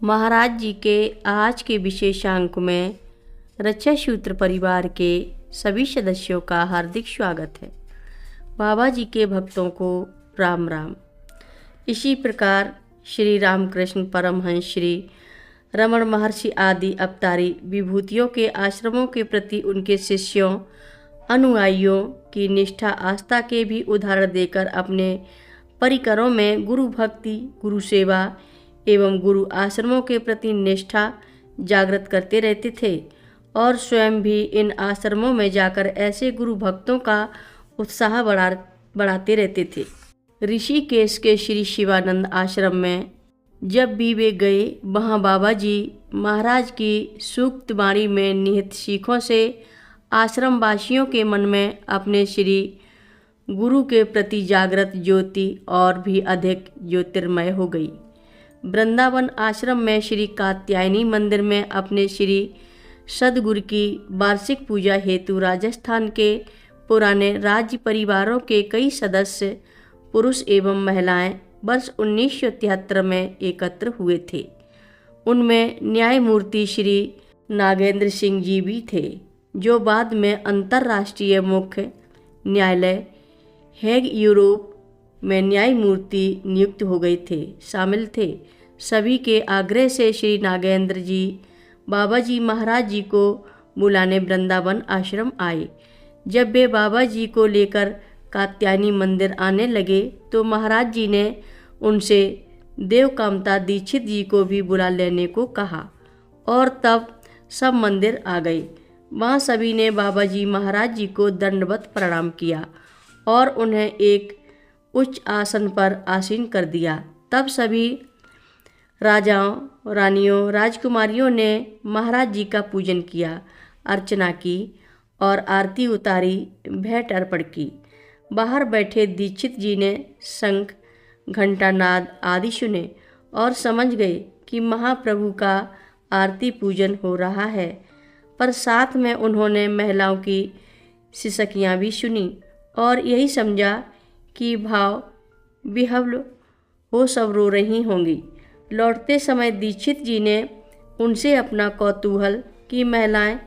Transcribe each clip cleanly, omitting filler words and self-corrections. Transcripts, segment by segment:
महाराज जी के आज के विशेषांक में रक्षा सूत्र परिवार के सभी सदस्यों का हार्दिक स्वागत है। बाबा जी के भक्तों को राम राम। इसी प्रकार श्री रामकृष्ण परमहंस श्री रमण महर्षि आदि अवतारी विभूतियों के आश्रमों के प्रति उनके शिष्यों अनुयायियों की निष्ठा आस्था के भी उदाहरण देकर अपने परिकरों में गुरु भक्ति, गुरु सेवा एवं गुरु आश्रमों के प्रति निष्ठा जागृत करते रहते थे और स्वयं भी इन आश्रमों में जाकर ऐसे गुरु भक्तों का उत्साह बढ़ाते रहते थे। ऋषिकेश के श्री शिवानंद आश्रम में जब भी वे गए, वहाँ बाबा जी महाराज की सूक्त वाणी में निहित सीखों से आश्रम वासियों के मन में अपने श्री गुरु के प्रति जागृत ज्योति और भी अधिक ज्योतिर्मय हो गई। वृंदावन आश्रम में श्री कात्यायनी मंदिर में अपने श्री सदगुरु की वार्षिक पूजा हेतु राजस्थान के पुराने राज्य परिवारों के कई सदस्य पुरुष एवं महिलाएं वर्ष 1973 में एकत्र हुए थे। उनमें न्यायमूर्ति श्री नागेंद्र सिंह जी भी थे, जो बाद में अंतर्राष्ट्रीय मुख्य न्यायालय हेग यूरोप में न्यायमूर्ति नियुक्त हो गए थे, शामिल थे। सभी के आग्रह से श्री नागेंद्र जी बाबा जी महाराज जी को बुलाने वृंदावन आश्रम आए। जब वे बाबा जी को लेकर कात्यायनी मंदिर आने लगे तो महाराज जी ने उनसे देवकामता दीक्षित जी को भी बुला लेने को कहा और तब सब मंदिर आ गए। वहाँ सभी ने बाबा जी महाराज जी को दंडवत प्रणाम किया और उन्हें एक उच्च आसन पर आसीन कर दिया। तब सभी राजाओं, रानियों, राजकुमारियों ने महाराज जी का पूजन किया, अर्चना की और आरती उतारी, भेंट अर्पण की। बाहर बैठे दीक्षित जी ने शंख, घंटानाद आदि सुने और समझ गए कि महाप्रभु का आरती पूजन हो रहा है, पर साथ में उन्होंने महिलाओं की सिसकियाँ भी सुनी और यही समझा कि भाव विह्वल हो सब रो रही होंगी। लौटते समय दीक्षित जी ने उनसे अपना कौतूहल कि महिलाएं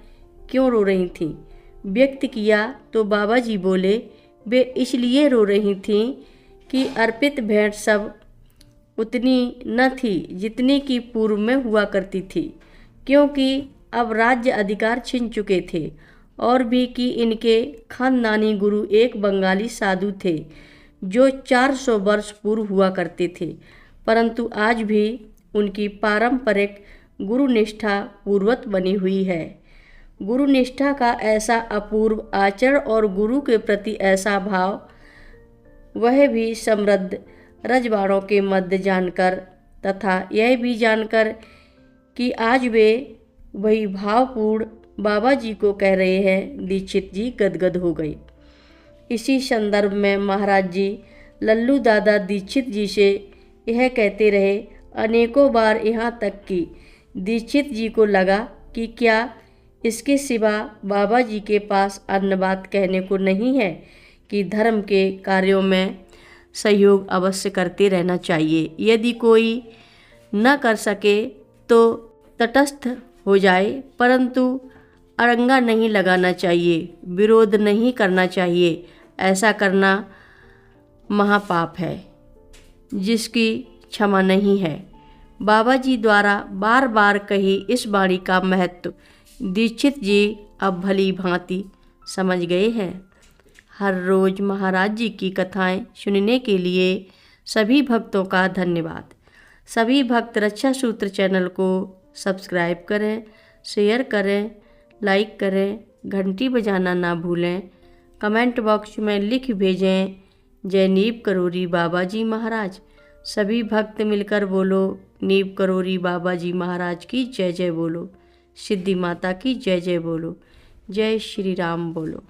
क्यों रो रही थीं व्यक्त किया तो बाबा जी बोले, वे इसलिए रो रही थीं कि अर्पित भेंट सब उतनी न थी जितनी कि पूर्व में हुआ करती थी, क्योंकि अब राज्य अधिकार छिन चुके थे, और भी कि इनके खानदानी गुरु एक बंगाली साधु थे जो 400 वर्ष पूर्व हुआ करते थे, परंतु आज भी उनकी पारंपरिक गुरु निष्ठा पूर्वत बनी हुई है। गुरु निष्ठा का ऐसा अपूर्व आचरण और गुरु के प्रति ऐसा भाव, वह भी समृद्ध रजवाड़ों के मध्य जानकर तथा यह भी जानकर कि आज वे वही भावपूर्ण बाबा जी को कह रहे हैं, दीक्षित जी गदगद हो गए। इसी संदर्भ में महाराज जी लल्लू दादा दीक्षित जी से यह कहते रहे अनेकों बार, यहाँ तक कि दीक्षित जी को लगा कि क्या इसके सिवा बाबा जी के पास अन्य बात कहने को नहीं है कि धर्म के कार्यों में सहयोग अवश्य करते रहना चाहिए। यदि कोई न कर सके तो तटस्थ हो जाए, परंतु अड़ंगा नहीं लगाना चाहिए, विरोध नहीं करना चाहिए। ऐसा करना महापाप है जिसकी क्षमा नहीं है। बाबा जी द्वारा बार बार कही इस वाणी का महत्व दीक्षित जी अब भली भांति समझ गए हैं। हर रोज़ महाराज जी की कथाएं सुनने के लिए सभी भक्तों का धन्यवाद। सभी भक्त रक्षा सूत्र चैनल को सब्सक्राइब करें, शेयर करें, लाइक करें, घंटी बजाना ना भूलें। कमेंट बॉक्स में लिख भेजें, जय नीव करोरी बाबा जी महाराज। सभी भक्त मिलकर बोलो, नीव करोरी बाबा जी महाराज की जय जय बोलो, सिद्धि माता की जय जय बोलो, जय श्री राम बोलो।